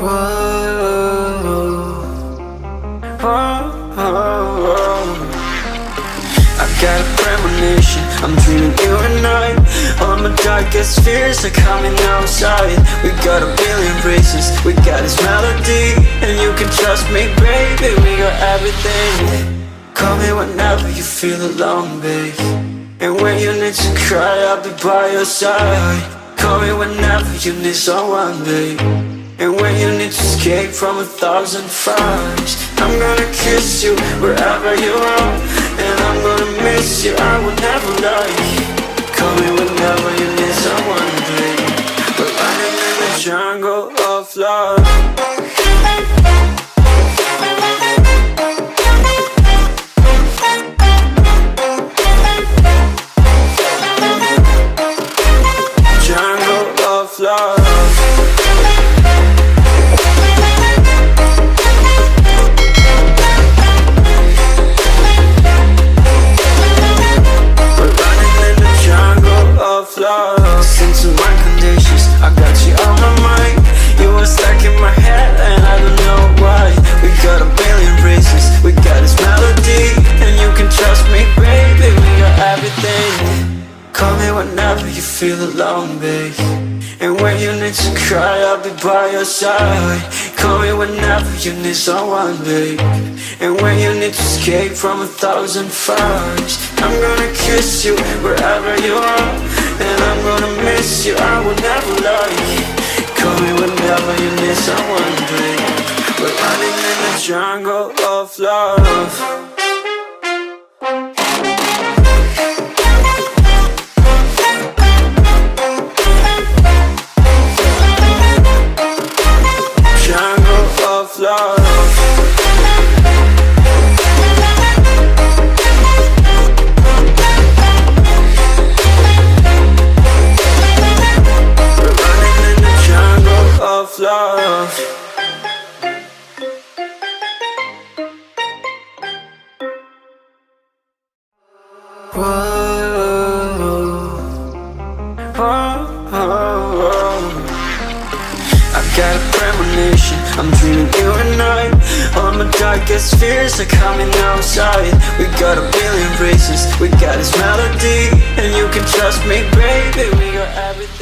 I got a premonition, I'm dreaming you and I. All my darkest fears are coming outside. We got a billion races, we got this melody, and you can trust me, baby, we got everything. Call me whenever you feel alone, babe, and when you need to cry, I'll be by your side. Call me whenever you need someone, babe, and when you need to escape from 1,000 fires. I'm gonna kiss you wherever you are, and I'm gonna miss you, I will never lie. Call me whenever you need someone, babe. We're running in the jungle of love. Jungle of love. Listen to my conditions, I got you on my mind. You were stuck in my head and I don't know why. We got a billion races, we got this melody, and you can trust me, baby, we got everything. Call me whenever you feel alone, babe, and when you need to cry, I'll be by your side. Call me whenever you need someone, babe, and when you need to escape from 1,000 fires. I'm gonna kiss you wherever you are, and I'm gonna miss you, I will never lie. Call me whenever you need someone, babe. We're running in the jungle of love. Love. We're running in the jungle of love. I got a premonition, I'm dreaming you and I. All my darkest fears are coming outside. We got a billion races, we got this melody, and you can trust me, baby, we got everything.